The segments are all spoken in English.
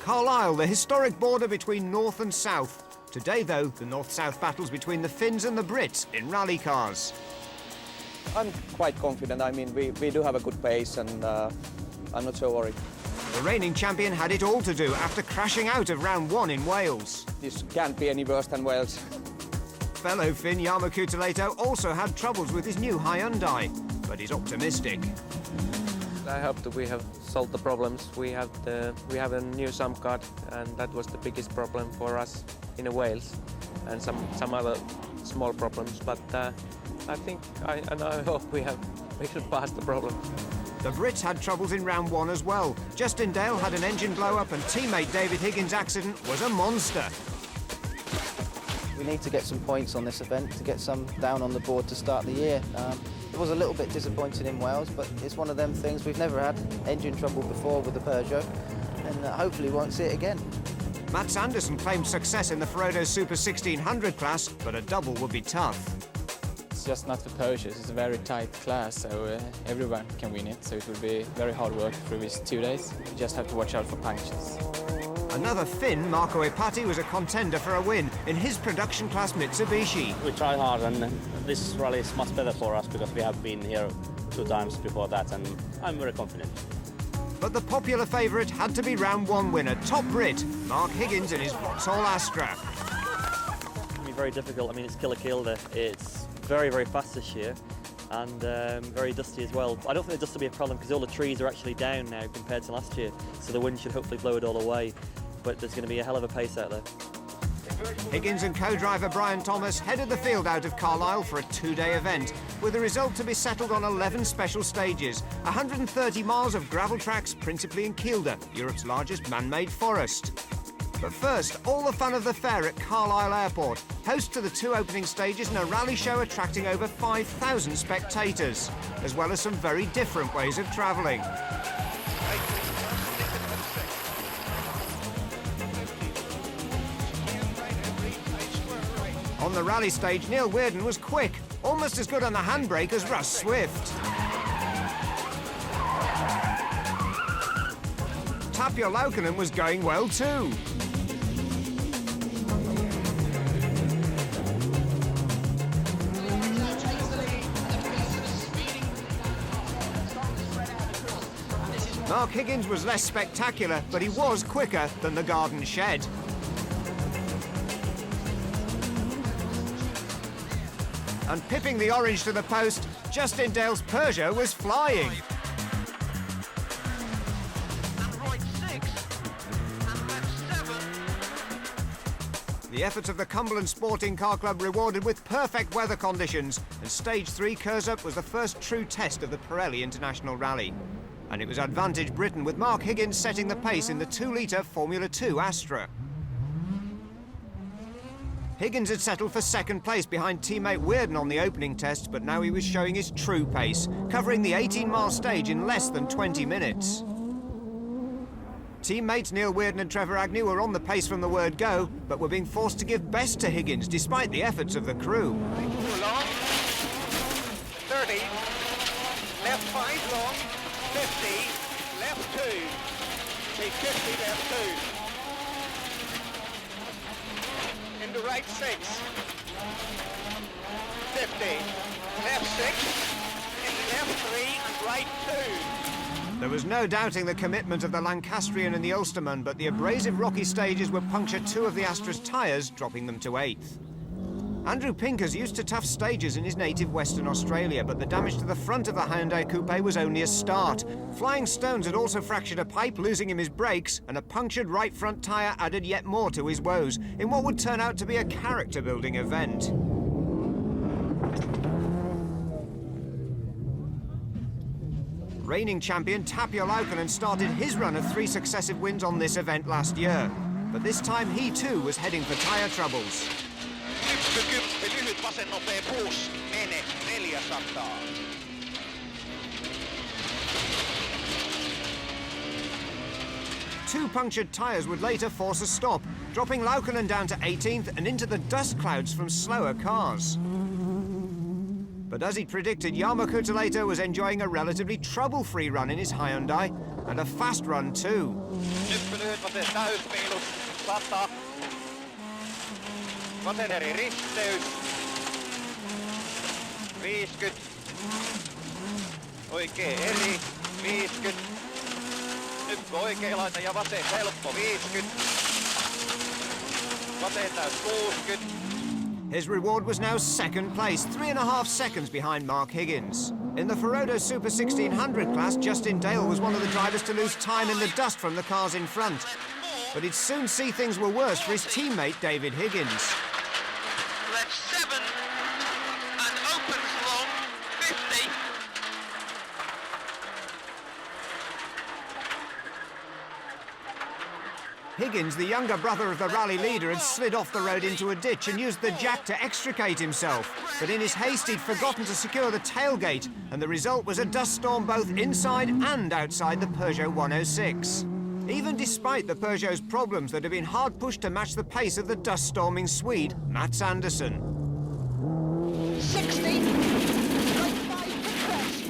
Carlisle, the historic border between North and South. Today, though, the North-South battles between the Finns and the Brits in rally cars. I'm quite confident. I mean, we do have a good pace, and I'm not so worried. The reigning champion had it all to do after crashing out of round one in Wales. This can't be any worse than Wales. Fellow Finn Jarmo Kuutaleito also had troubles with his new Hyundai, but he's optimistic. I hope that we have solved the problems. We have a new sump guard, and that was the biggest problem for us in Wales, and some other small problems. But I think I hope we can pass the problem. The Brits had troubles in round one as well. Justin Dale had an engine blow-up, and teammate David Higgins' accident was a monster. We need to get some points on this event to get some down on the board to start the year. It was a little bit disappointing in Wales, but it's one of them things. We've never had engine trouble before with the Peugeot, and hopefully won't see it again. Mats Andersen claimed success in the Ferodo Super 1600 class, but a double would be tough. It's just not for Peugeot. It's a very tight class, so everyone can win it. So it will be very hard work for these 2 days. You just have to watch out for punctures. Another Finn, Marco Ipati, was a contender for a win in his production class Mitsubishi. We try hard, and this rally is much better for us because we have been here 2 times before that, and I'm very confident. But the popular favourite had to be round one winner, top Brit, Mark Higgins in his Vauxhall Astra. It's going to be very difficult. I mean, it's killer kilder. It's very, very fast this year, and very dusty as well. I don't think the dust will be a problem because all the trees are actually down now compared to last year, so the wind should hopefully blow it all away. But there's going to be a hell of a pace out there. Higgins and co-driver Brian Thomas headed the field out of Carlisle for a 2-day event, with the result to be settled on 11 special stages, 130 miles of gravel tracks, principally in Kielder, Europe's largest man-made forest. But first, all the fun of the fair at Carlisle Airport, host to the 2 opening stages and a rally show attracting over 5,000 spectators, as well as some very different ways of travelling. On the rally stage, Neil Weirden was quick, almost as good on the handbrake as Russ Swift. Tapio Laukkanen was going well too. Mark Higgins was less spectacular, but he was quicker than the Garden Shed. And pipping the orange to the post, Justin Dale's Peugeot was flying. The efforts of the Cumberland Sporting Car Club rewarded with perfect weather conditions, and Stage 3 Curzon was the first true test of the Pirelli International Rally. And it was Advantage Britain, with Mark Higgins setting the pace in the 2-litre Formula 2 Astra. Higgins had settled for second place behind teammate Weirden on the opening test, but now he was showing his true pace, covering the 18-mile stage in less than 20 minutes. Teammates Neil Weirden and Trevor Agnew were on the pace from the word go, but were being forced to give best to Higgins despite the efforts of the crew. Long, 30, left 5 long, 50, left 2, say 50, left 2. Into right 6, 50, left 6, into left 3, right 2. There was no doubting the commitment of the Lancastrian and the Ulsterman, but the abrasive rocky stages would puncture 2 of the Astra's tyres, dropping them to 8th. Andrew Pinkers used to tough stages in his native Western Australia, but the damage to the front of the Hyundai Coupe was only a start. Flying stones had also fractured a pipe, losing him his brakes, and a punctured right front tyre added yet more to his woes, in what would turn out to be a character-building event. Reigning champion Tapio Laukkanen started his run of 3 successive wins on this event last year, but this time he too was heading for tyre troubles. 10, lyhyt vasen nopea puus, mene 400. Two punctured tyres would later force a stop, dropping Laukkanen down to 18th and into the dust clouds from slower cars. But as he predicted, Jarmo Kuutelaito was enjoying a relatively trouble-free run in his Hyundai, and a fast run too. Nyt lyhyt vase täysmiinus 100. Vasen eri risteys. 50. Oikea eri. 50. Nyt kun oikea laita ja vasen helppo 50. Vasen täys 60. His reward was now second place, 3.5 seconds behind Mark Higgins. In the Ferodo Super 1600 class, Justin Dale was one of the drivers to lose time in the dust from the cars in front. But he'd soon see things were worse for his teammate David Higgins. Left 7 and opens long 50. Higgins, the younger brother of the rally leader, had slid off the road into a ditch and used the jack to extricate himself. But in his haste, he'd forgotten to secure the tailgate, and the result was a dust storm both inside and outside the Peugeot 106. Even despite the Peugeot's problems, that had been hard pushed to match the pace of the dust-storming Swede, Mats Andersson. 60, straight 5 to crest,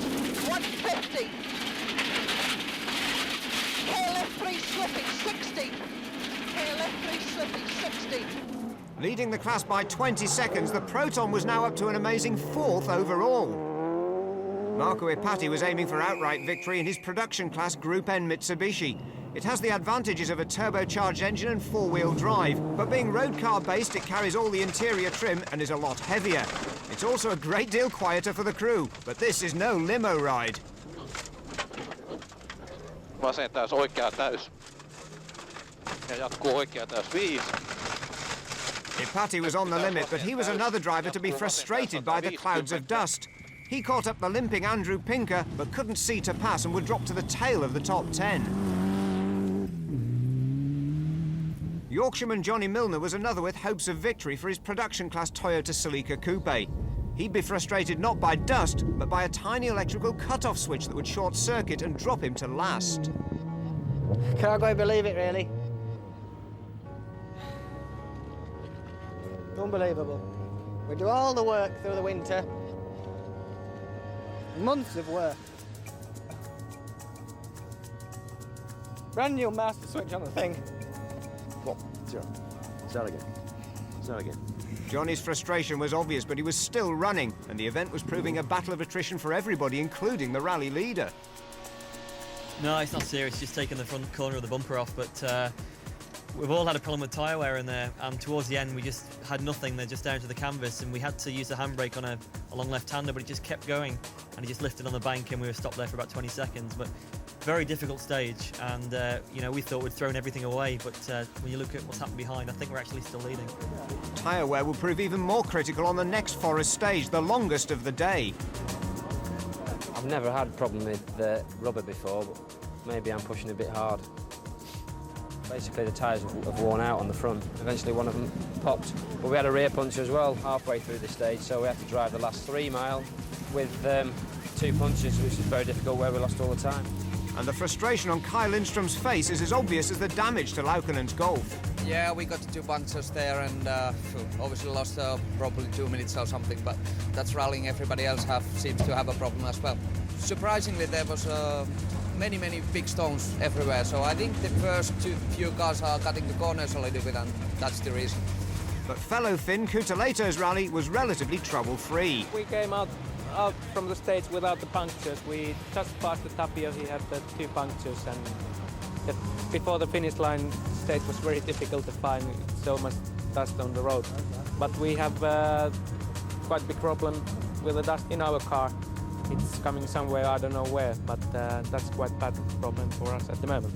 150. Tail left 3 slipping, 60. Tail left 3 slipping, 60. Leading the class by 20 seconds, the Proton was now up to an amazing 4th overall. Marco Ipati was aiming for outright victory in his production class Group N Mitsubishi. It has the advantages of a turbocharged engine and 4-wheel drive, but being road car based, it carries all the interior trim and is a lot heavier. It's also a great deal quieter for the crew, but this is no limo ride. Vasen täys, oikea täys. Ja jatkuu oikea täys 5. Ipati was on the limit, but he was another driver to be frustrated by the clouds of dust. He caught up the limping Andrew Pinker, but couldn't see to pass and would drop to the tail of the top 10. Yorkshireman Johnny Milner was another with hopes of victory for his production class Toyota Celica Coupe. He'd be frustrated not by dust, but by a tiny electrical cut-off switch that would short-circuit and drop him to last. Can't quite believe it, really. Unbelievable. We do all the work through the winter. Months of work. Brand new master switch on the thing. Well, zero. Start again. Start again. Johnny's frustration was obvious, but he was still running, and the event was proving a battle of attrition for everybody, including the rally leader. No, it's not serious, just taking the front corner of the bumper off, but we've all had a problem with tyre wear in there, and towards the end we just had nothing. They're just down to the canvas, and we had to use the handbrake on a long left-hander, but it just kept going, and he just lifted on the bank, and we were stopped there for about 20 seconds. But very difficult stage, and you know, we thought we'd thrown everything away, but when you look at what's happened behind, I think we're actually still leading. Tyre wear will prove even more critical on the next forest stage, the longest of the day. I've never had a problem with the rubber before, but maybe I'm pushing a bit hard. Basically, the tyres have worn out on the front. Eventually, one of them popped. But we had a rear puncture as well halfway through the stage, so we had to drive the last 3 miles with 2 punches, which is very difficult, where we lost all the time. And the frustration on Kai Lindstrom's face is as obvious as the damage to Laukonen's Golf. Yeah, we got 2 punctures there, and obviously lost probably 2 minutes or something, but that's rallying. Everybody else seems to have a problem as well. Surprisingly, there was many big stones everywhere, so I think the first few cars are cutting the corners a little bit, and that's the reason. But fellow Finn Kuutelaito's rally was relatively trouble-free. We came out from the stage without the punctures. We just passed the Tapio, he had the 2 punctures, and before the finish line, stage was very difficult to find, so much dust on the road. But we have quite big problem with the dust in our car. It's coming somewhere, I don't know where, but that's quite bad problem for us at the moment.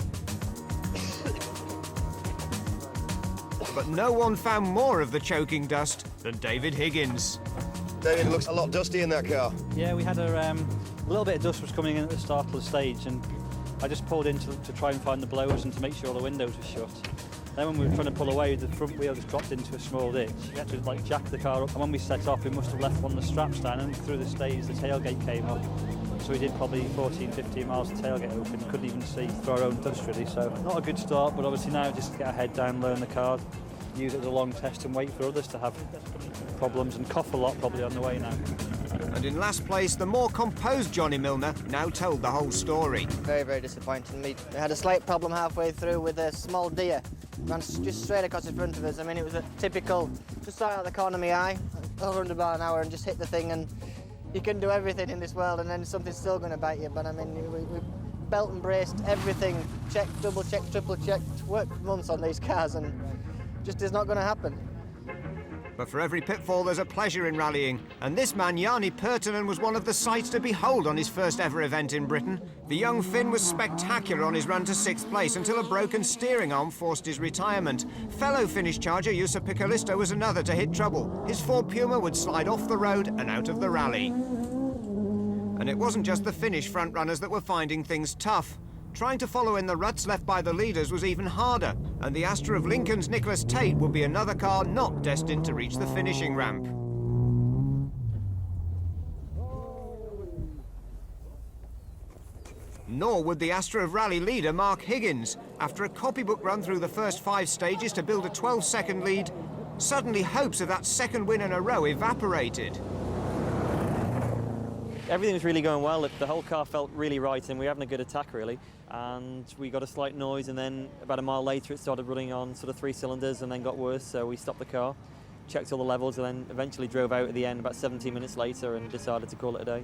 But no one found more of the choking dust than David Higgins. David, it looks a lot dusty in that car. Yeah, we had a little bit of dust was coming in at the start of the stage, and I just pulled in to try and find the blowers and to make sure the windows were shut. Then when we were trying to pull away, the front wheel just dropped into a small ditch. We had to jack the car up, and when we set off, we must have left one of the straps down, and through the stage the tailgate came up. So we did probably 14-15 miles of tailgate open, couldn't even see through our own dust really, so not a good start, but obviously now just get our head down, learn the car, use it as a long test and wait for others to have problems, and cough a lot probably on the way now. And in last place, the more composed Johnny Milner now told the whole story. Very, very disappointing. We had a slight problem halfway through with a small deer. Ran just straight across the front of us. I mean, it was a typical, just out of the corner of my eye, over 100 miles an hour and just hit the thing, and you can do everything in this world and then something's still going to bite you. But I mean, we belt and braced everything, checked, double checked, triple checked, worked months on these cars, and just is not going to happen. But for every pitfall, there's a pleasure in rallying. And this man, Jarni Perttunen, was one of the sights to behold on his first ever event in Britain. The young Finn was spectacular on his run to 6th place until a broken steering arm forced his retirement. Fellow Finnish charger Jussa Pikalisto was another to hit trouble. His Ford Puma would slide off the road and out of the rally. And it wasn't just the Finnish front runners that were finding things tough. Trying to follow in the ruts left by the leaders was even harder, and the Astra of Lincoln's Nicholas Tate would be another car not destined to reach the finishing ramp. Nor would the Astra of Rally leader Mark Higgins. After a copybook run through the first 5 stages to build a 12-second lead, suddenly hopes of that second win in a row evaporated. Everything was really going well. The whole car felt really right and we were having a good attack really. And we got a slight noise and then about a mile later it started running on sort of 3 cylinders and then got worse, so we stopped the car, checked all the levels and then eventually drove out at the end about 17 minutes later and decided to call it a day.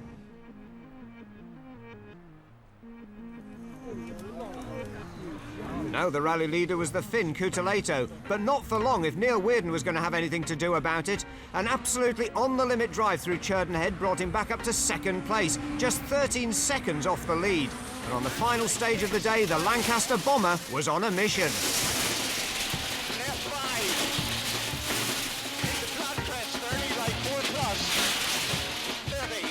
Now the rally leader was the Finn Kuutaleito, but not for long if Neil Weirden was going to have anything to do about it. An absolutely on-the-limit drive through Churdenhead brought him back up to 2nd place, just 13 seconds off the lead. And on the final stage of the day, the Lancaster bomber was on a mission. Left 5. Into flat crest, 30, right 4 plus. 30.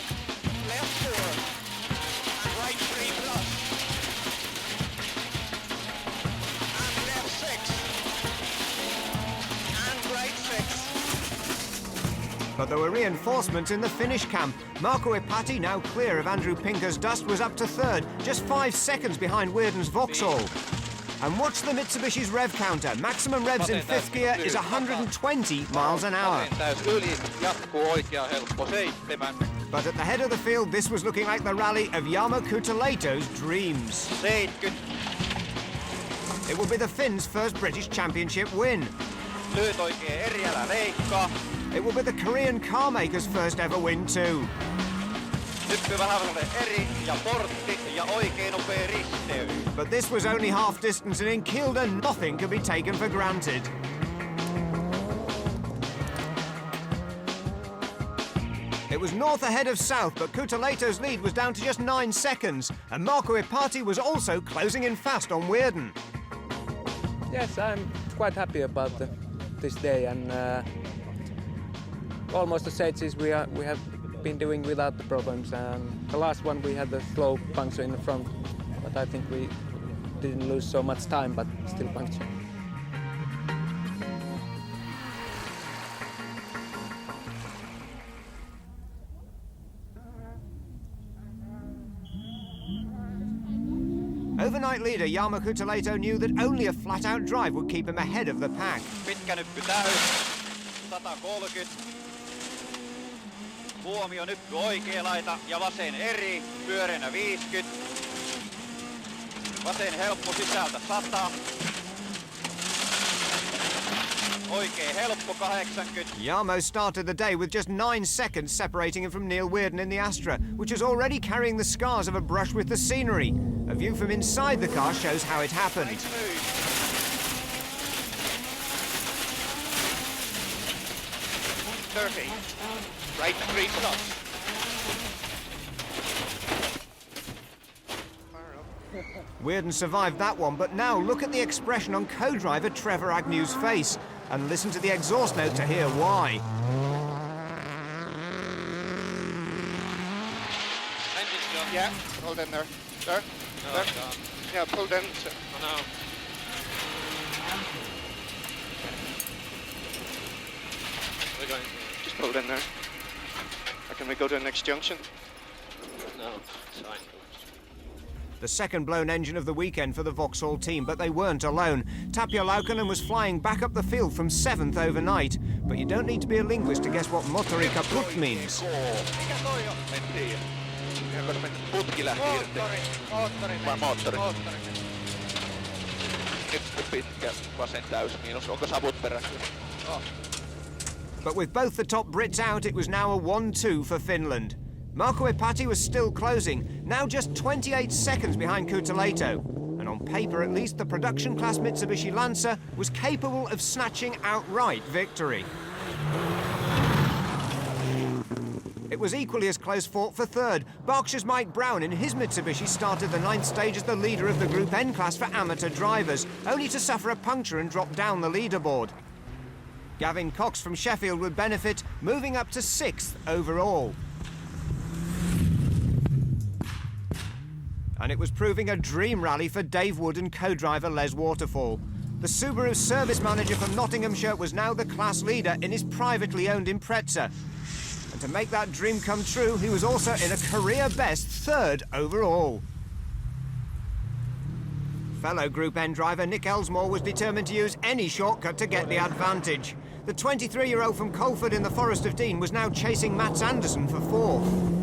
Left 4. And right 3 plus. And left 6. And right 6. But there were reinforcements in the Finnish camp. Marco Ipati, now clear of Andrew Pinker's dust, was up to 3rd, just 5 seconds behind Weirden's Vauxhall. And watch the Mitsubishi's rev counter. Maximum revs in 5th gear is 120 miles an hour. But at the head of the field, this was looking like the rally of Jarmo Kuutaleito's dreams. It will be the Finns' first British Championship win. It will be the Korean car maker's first ever win too. But this was only half distance, and in Kielder nothing could be taken for granted. It was north ahead of south, but Kuutaleito's lead was down to just 9 seconds, and Marco Ipati was also closing in fast on Weirden. Yes, I'm quite happy about this day, and almost the stages we have been doing without the problems. And the last one we had the slow puncture in the front, but I think we didn't lose so much time, but still puncture. Overnight leader Jarmo Kuutaleito knew that only a flat-out drive would keep him ahead of the pack. Pitkä nyppy täys. 130. Huomio nyppy oikea laita ja vasen eri. Pyöreänä 50. Vasen helppo sisältä 100. Oikea helppo 80. Jarmo started the day with just 9 seconds separating him from Neil Weirden in the Astra, which was already carrying the scars of a brush with the scenery. A view from inside the car shows how it happened. Nice 30. Right 3 stops. Weirden survived that one, but now look at the expression on co-driver Trevor Agnew's face and listen to the exhaust note to hear why. Engine's done. Yeah, hold in there. There. There. Yeah, pulled in. Oh no. We're going. Just pulled in there. Or can we go to the next junction? No, it's fine. the second blown engine of the weekend for the Vauxhall team, but they weren't alone. Tapio Laukkanen was flying back up the field from 7th overnight, but you don't need to be a linguist to guess what motori kaput means. Mikä toi on? En tiedä. Putki lähti irti. Moottori. Nyt pitkä vasen täysmiinus. Onko savut perässä? But with both the top Brits out, it was now a 1-2 for Finland. Marco Epati was still closing, now just 28 seconds behind Kutaleito. And on paper at least, the production class Mitsubishi Lancer was capable of snatching outright victory. It was equally as close fought for third. Berkshire's Mike Brown in his Mitsubishi started the 9th stage as the leader of the Group N class for amateur drivers, only to suffer a puncture and drop down the leaderboard. Gavin Cox from Sheffield would benefit, moving up to 6th overall. And it was proving a dream rally for Dave Wood and co-driver Les Waterfall. The Subaru service manager from Nottinghamshire was now the class leader in his privately owned Impreza. And to make that dream come true, he was also in a career-best 3rd overall. Fellow Group N driver Nick Elsmore was determined to use any shortcut to get the advantage. The 23-year-old from Colford in the Forest of Dean was now chasing Mats Andersson for 4th.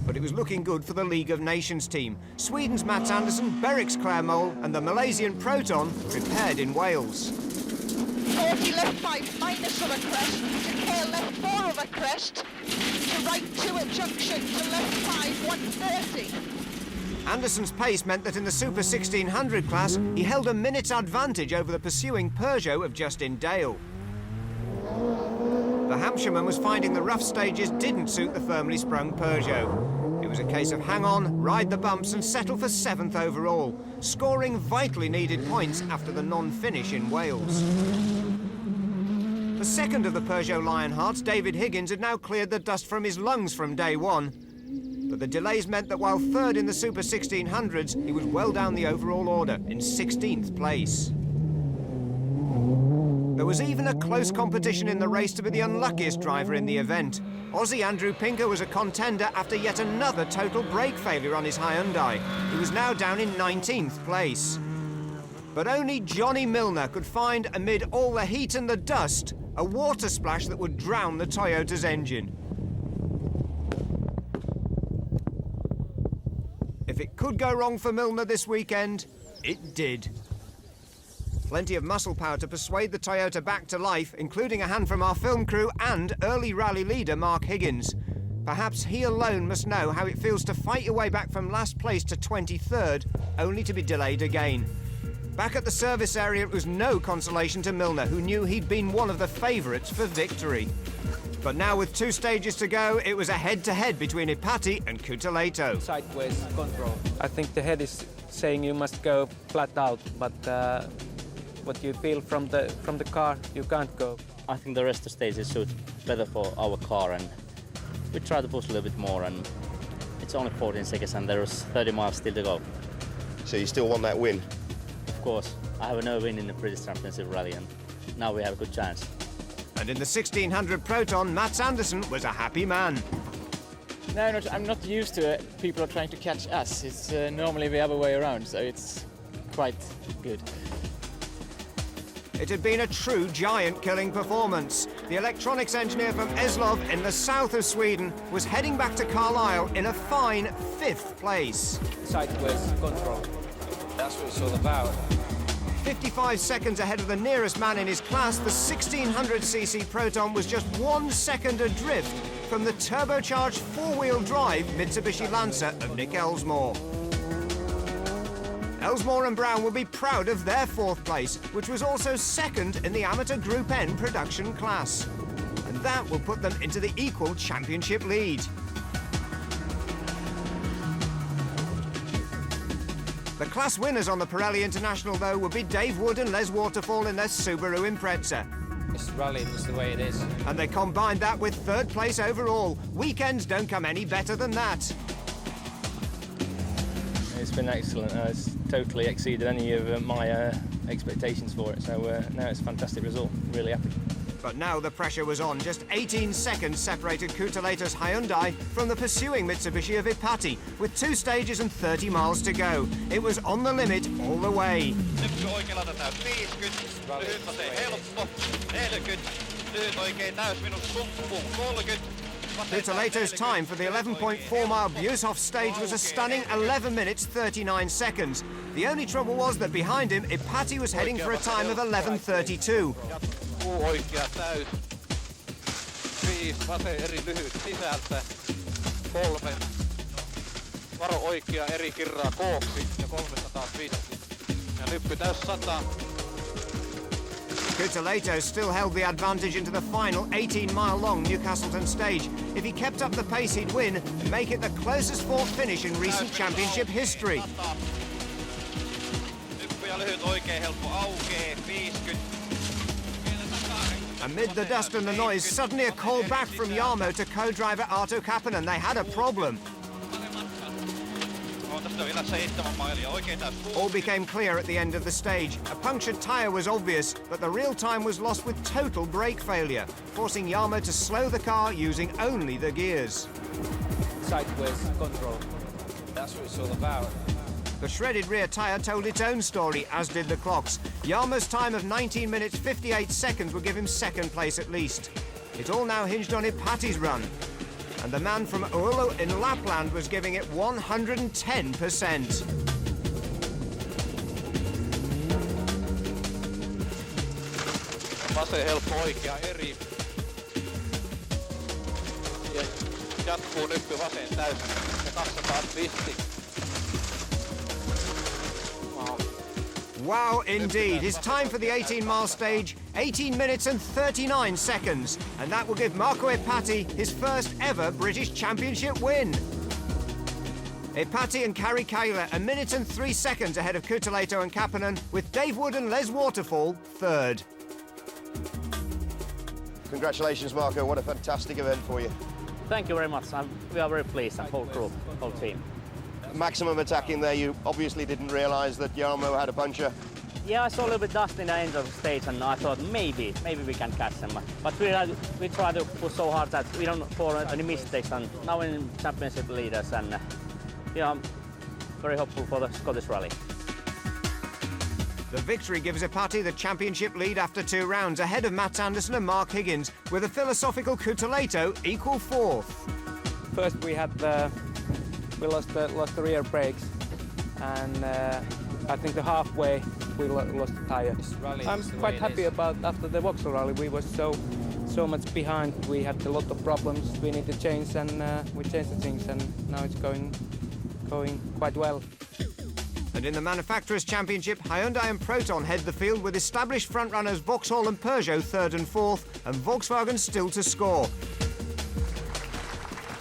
But it was looking good for the League of Nations team. Sweden's Mats Andersson, Berwick's Claire Mole and the Malaysian Proton prepared in Wales. 40 left 5 minus of a crest, to tail left 4 of a crest, to right 2 at junction, to left 5, 130. Anderson's pace meant that in the Super 1600 class, he held a minute's advantage over the pursuing Peugeot of Justin Dale. The Hampshireman was finding the rough stages didn't suit the firmly sprung Peugeot. It was a case of hang on, ride the bumps and settle for 7th overall, scoring vitally needed points after the non-finish in Wales. The second of the Peugeot Lionhearts, David Higgins, had now cleared the dust from his lungs from day one. But the delays meant that while 3rd in the Super 1600s, he was well down the overall order in 16th place. There was even a close competition in the race to be the unluckiest driver in the event. Aussie Andrew Pinker was a contender after yet another total brake failure on his Hyundai. He was now down in 19th place. But only Johnny Milner could find, amid all the heat and the dust, a water splash that would drown the Toyota's engine. If it could go wrong for Milner this weekend, it did. Plenty of muscle power to persuade the Toyota back to life, including a hand from our film crew and early rally leader Mark Higgins. Perhaps he alone must know how it feels to fight your way back from last place to 23rd, only to be delayed again. Back at the service area, it was no consolation to Milner, who knew he'd been one of the favourites for victory. But now with 2 stages to go, it was a head-to-head between Ipati and Kutaleito. Sideways control. I think the head is saying you must go flat out, but what you feel from the car, you can't go. I think the rest of the stages suit better for our car, and we try to push a little bit more, and it's only 14 seconds and there's 30 miles still to go. So you still want that win? Of course, I have no win in the British Championship rally, and now we have a good chance. And in the 1600 Proton, Mats Andersson was a happy man. No, I'm not used to it. People are trying to catch us. It's normally the other way around, so it's quite good. It had been a true giant-killing performance. The electronics engineer from Eslöv in the south of Sweden was heading back to Carlisle in a fine 5th place. Sideways control. That's what it's all about. 55 seconds ahead of the nearest man in his class, the 1600cc Proton was just 1 second adrift from the turbocharged 4-wheel drive Mitsubishi Lancer of Nick Elsmore. Elsmore and Brown will be proud of their 4th place, which was also 2nd in the amateur Group N production class. And that will put them into the equal championship lead. The class winners on the Pirelli International, though, would be Dave Wood and Les Waterfall in their Subaru Impreza. It's rallying just the way it is. And they combined that with 3rd place overall. Weekends don't come any better than that. It's been excellent. It's totally exceeded any of my expectations for it. So no, it's a fantastic result. Really happy. But now the pressure was on. Just 18 seconds separated Kutaleto's Hyundai from the pursuing Mitsubishi of Ipati, with 2 stages and 30 miles to go. It was on the limit all the way. Nyppy oikealla tätä 50, lyhyt vaseen helppo, 40, lyhyt oikein täysminuus tumppuun 30. Kutaleto's time for the 11.4-mile Bueshof stage was a stunning 11 minutes 39 seconds. The only trouble was that behind him, Ipati was heading for a time of 11.32. Puu oikea täys. 5 vasen eri lyhyt sisältä. 3. Varo oikea eri kirraa kooksi ja 350. Ja nyppy täys 100. Kutaleto still held the advantage into the final 18-mile-long Newcastleton stage. If he kept up the pace, he'd win and make it the closest fought finish in recent championship history. Nyppy ja lyhyt oikein helppo aukee 50. Amid the dust and the noise, suddenly a call back from Jarmo to co-driver Arto Kapanen. They had a problem. All became clear at the end of the stage. A punctured tyre was obvious, but the real time was lost with total brake failure, forcing Jarmo to slow the car using only the gears. Sideways control. That's what it's all about. The shredded rear tyre told its own story, as did the clocks. Jarmo's time of 19 minutes 58 seconds would give him second place at least. It all now hinged on Ipati's run. And the man from Oulu in Lapland was giving it 110%. Vasen helppo oikea eri. Ja jatkuu nyppy vasen täysin ja 250. Wow, indeed. His time for the 18-mile stage, 18 minutes and 39 seconds. And that will give Marco Ipati his first ever British Championship win. Ipati and Kari Kaila 1 minute and 3 seconds ahead of Kutaleto and Kapanen, with Dave Wood and Les Waterfall third. Congratulations, Marco. What a fantastic event for you. Thank you very much. We are very pleased, the whole group, whole team. Maximum attacking there. You obviously didn't realise that Jarmo had a puncture. Yeah, I saw a little bit dust in the end of the stage, and I thought maybe we can catch them. But we try to push so hard that we don't fall any mistakes. And now in championship leaders, and yeah, I'm very hopeful for the Scottish Rally. The victory gives Ipati the championship lead after 2 rounds, ahead of Matt Anderson and Mark Higgins, with a philosophical Kutaleto equal fourth. First we had we lost the rear brakes, and I think the halfway we lost the tyre. I'm quite happy about after the Vauxhall Rally. We were so much behind. We had a lot of problems we need to change, and we changed the things, and now it's going quite well. And in the Manufacturers' Championship, Hyundai and Proton head the field with established frontrunners Vauxhall and Peugeot third and fourth, and Volkswagen still to score.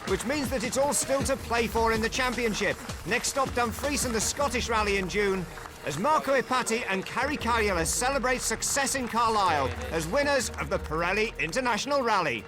Which means that it's all still to play for in the championship. Next stop, Dumfries and the Scottish Rally in June, as Marco Ipati and Kari Kaila celebrate success in Carlisle as winners of the Pirelli International Rally.